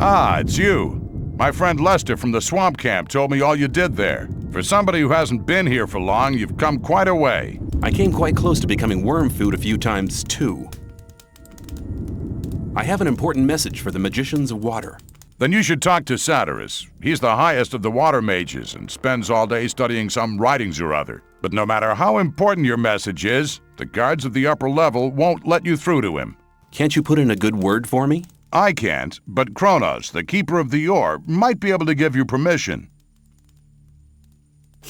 Ah, it's you. My friend Lester from the swamp camp told me all you did there. For somebody who hasn't been here for long, you've come quite a way. I came quite close to becoming worm food a few times, too. I have an important message for the Magicians of Water. Then you should talk to Saturas. He's the highest of the water mages and spends all day studying some writings or other. But no matter how important your message is, the guards of the upper level won't let you through to him. Can't you put in a good word for me? I can't, but Kronos, the keeper of the ore, might be able to give you permission.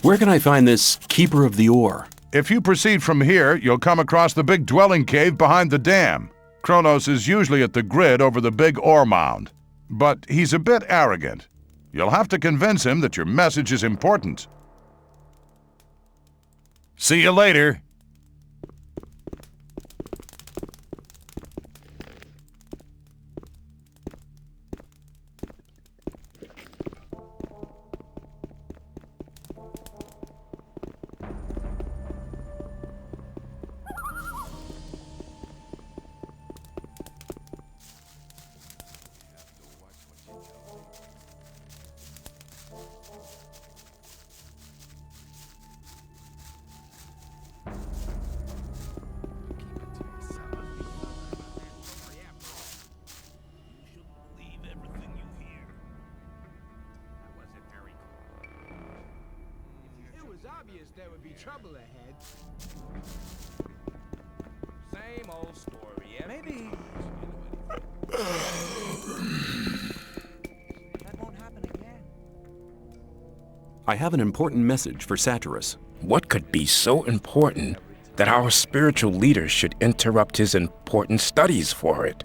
Where can I find this keeper of the ore? If you proceed from here, you'll come across the big dwelling cave behind the dam. Kronos is usually at the grid over the big ore mound. But he's a bit arrogant. You'll have to convince him that your message is important. See you later. There would be trouble ahead. Same old story, yeah? Maybe. I have an important message for Saturas. What could be so important that our spiritual leaders should interrupt his important studies for it?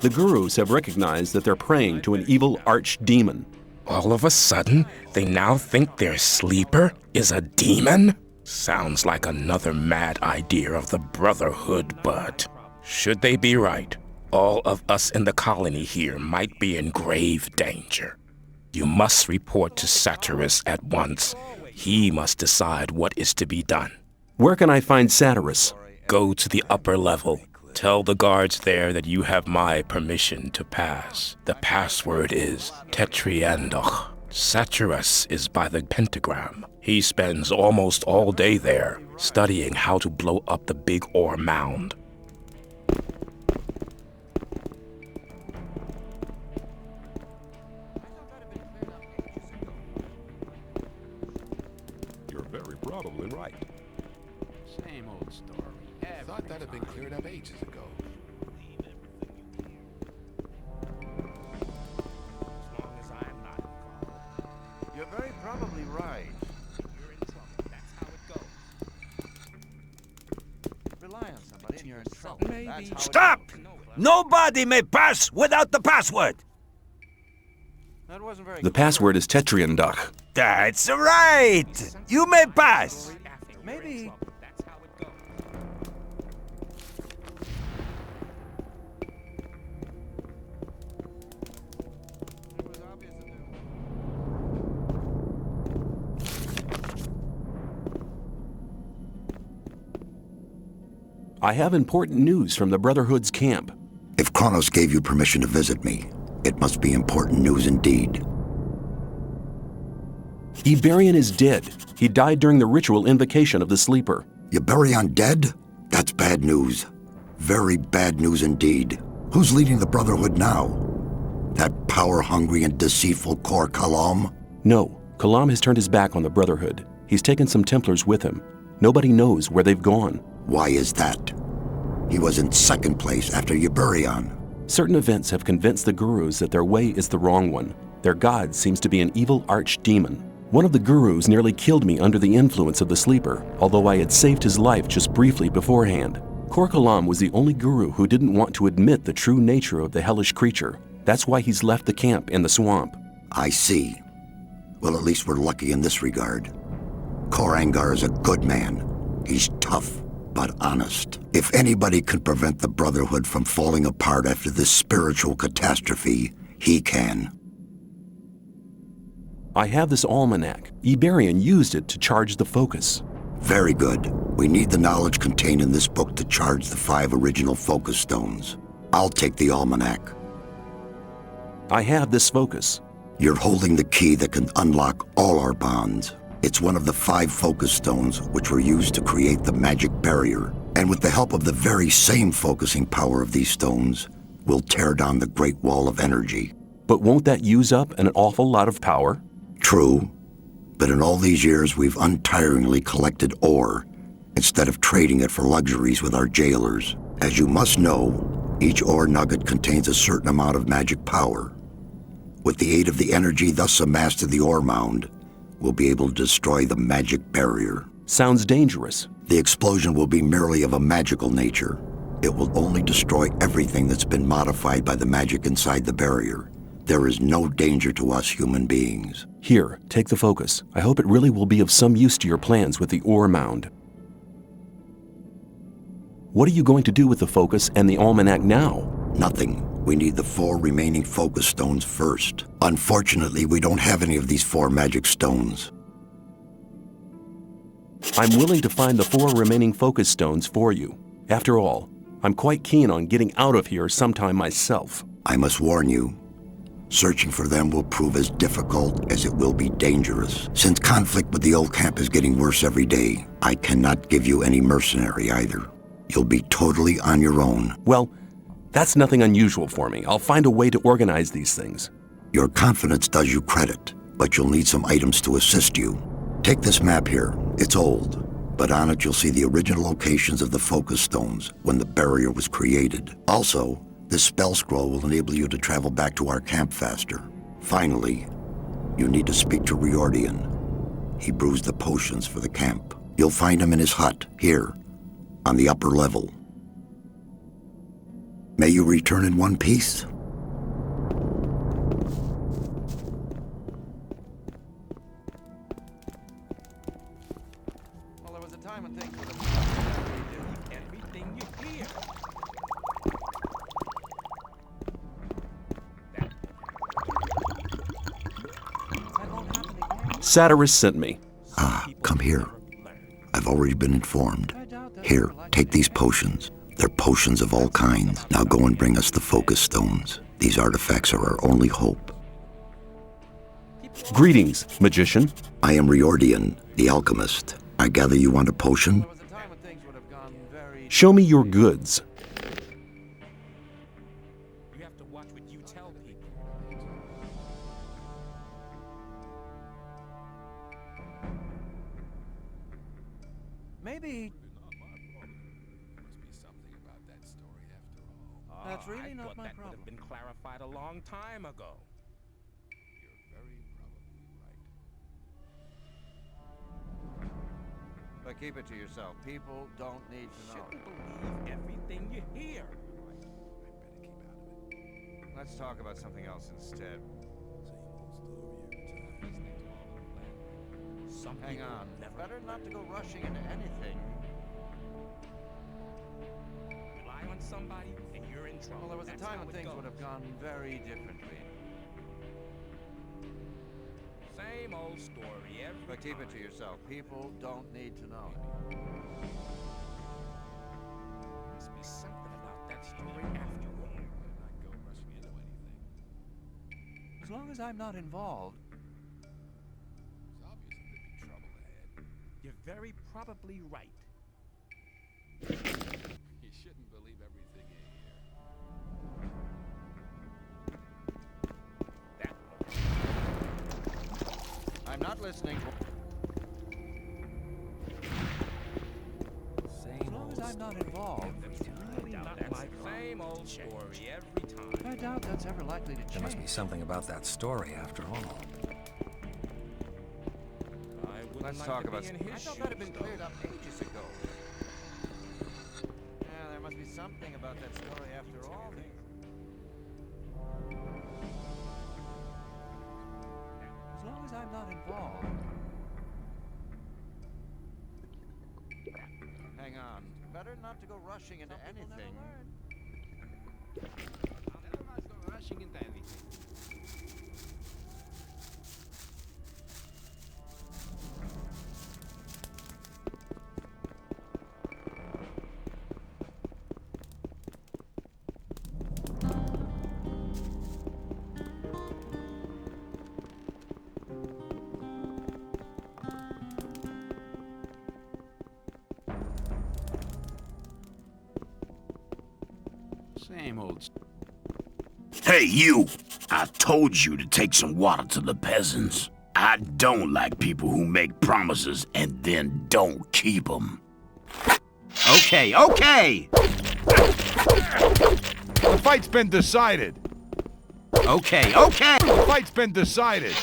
The gurus have recognized that they're praying to an evil archdemon. All of a sudden, they now think their sleeper is a demon? Sounds like another mad idea of the Brotherhood, but should they be right, all of us in the colony here might be in grave danger. You must report to Saturas at once. He must decide what is to be done. Where can I find Saturas? Go to the upper level. Tell the guards there that you have my permission to pass. The password is Tetriandoch. Saturas is by the pentagram. He spends almost all day there, studying how to blow up the big ore mound. You're very probably right. Same old story. I thought that had been cleared up ages ago. As long as I am not involved. You're very probably right. You're in trouble. That's how it goes. Rely on somebody and you're in trouble. That's how it Stop! goes. Nobody may pass without the password. That wasn't very The clear. password is Tetriandoch. That's right. You may pass. Maybe. That's how it goes. It was obvious that there- I have important news from the Brotherhood's camp. If Kronos gave you permission to visit me, it must be important news indeed. Iberian is dead. He died during the ritual invocation of the sleeper. Iberion dead? That's bad news. Very bad news indeed. Who's leading the Brotherhood now? That power-hungry and deceitful Kor Kalam? No, Kalam has turned his back on the Brotherhood. He's taken some Templars with him. Nobody knows where they've gone. Why is that? He was in second place after Iberion. Certain events have convinced the gurus that their way is the wrong one. Their god seems to be an evil archdemon. One of the gurus nearly killed me under the influence of the sleeper, although I had saved his life just briefly beforehand. Kor Kalam was the only guru who didn't want to admit the true nature of the hellish creature. That's why he's left the camp in the swamp. I see. Well, at least we're lucky in this regard. Kor Angar is a good man. He's tough, but honest. If anybody could prevent the Brotherhood from falling apart after this spiritual catastrophe, he can. I have this almanac. Iberian used it to charge the focus. Very good. We need the knowledge contained in this book to charge the 5 original focus stones. I'll take the almanac. I have this focus. You're holding the key that can unlock all our bonds. It's one of the 5 focus stones which were used to create the magic barrier. And with the help of the very same focusing power of these stones, we'll tear down the Great Wall of Energy. But won't that use up an awful lot of power? True, but in all these years we've untiringly collected ore instead of trading it for luxuries with our jailers. As you must know, each ore nugget contains a certain amount of magic power. With the aid of the energy thus amassed in the ore mound, we'll be able to destroy the magic barrier. Sounds dangerous. The explosion will be merely of a magical nature. It will only destroy everything that's been modified by the magic inside the barrier. There is no danger to us human beings. Here, take the focus. I hope it really will be of some use to your plans with the ore mound. What are you going to do with the focus and the almanac now? Nothing. We need the 4 remaining focus stones first. Unfortunately, we don't have any of these 4 magic stones. I'm willing to find the 4 remaining focus stones for you. After all, I'm quite keen on getting out of here sometime myself. I must warn you, searching for them will prove as difficult as it will be dangerous. Since conflict with the old camp is getting worse every day, I cannot give you any mercenary either. You'll be totally on your own. Well, that's nothing unusual for me. I'll find a way to organize these things. Your confidence does you credit, but you'll need some items to assist you. Take this map here. It's old, but on it you'll see the original locations of the focus stones when the barrier was created. Also, this spell scroll will enable you to travel back to our camp faster. Finally, You need to speak to Riordian. He brews the potions for the camp. You'll find him in his hut, here, on the upper level. May you return in one piece? Well, there was a time when things would have Everything you hear. That won't happen again. Saturas sent me. Ah, come here. I've already been informed. Here, take these potions. They're potions of all kinds. Now go and bring us the focus stones. These artifacts are our only hope. Greetings, magician. I am Riordian, the alchemist. I gather you want a potion? There was a time when things would have gone very... Show me your goods. You have to watch what you tell people. Maybe Must be something about that story after all. that's really I not thought my that would problem. have been clarified a long time ago. You're very probably right. But keep it to yourself. People don't need to know. Shouldn't believe everything you hear. I'd better keep out of it. Let's talk about something else instead. Same old story every time. Some Hang people on. never Better not to go rushing into anything. rely on somebody and you're in trouble. Well, there was a That's time how when it things goes. would have gone very differently. Same old story every But keep it to time. yourself. People don't need to know. Must be something about that story after all. Better not go rushing into anything. As long as I'm not involved. It's obvious that there'd be trouble ahead. You're very probably right. You shouldn't believe everything you hear. That I'm not listening. As long as I'm not involved. really not my same old story every time. I doubt that's ever likely to change. There must be something about that story after all. I wouldn't Let's like talk to about. be in I his thought that had been shoes, cleared up ages ago. Yeah, there must be something about that story after all. As long as I'm not involved. Hang on. Better not to go rushing into anything. I'll never mind go rushing into anything. Same old. Hey, you! I told you to take some water to the peasants. I don't like people who make promises and then don't keep them. Okay, okay! The fight's been decided. Okay, okay! The fight's been decided.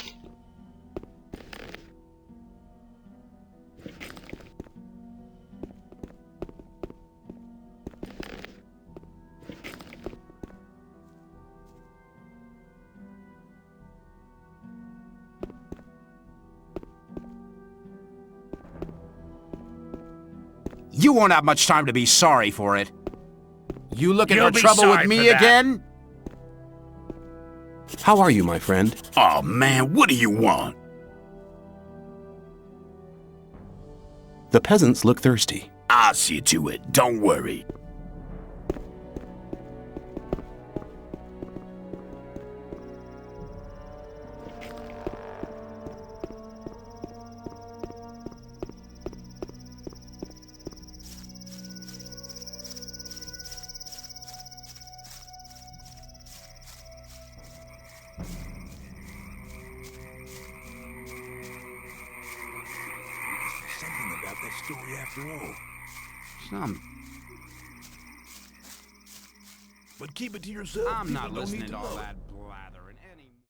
You won't have much time to be sorry for it. You looking You'll for be trouble sorry with me for that. again? How are you, my friend? Oh man, what do you want? The peasants look thirsty. I'll see to it, don't worry. Something about that story after all. Some. But keep it to yourself. I'm not People don't listening need to all know. that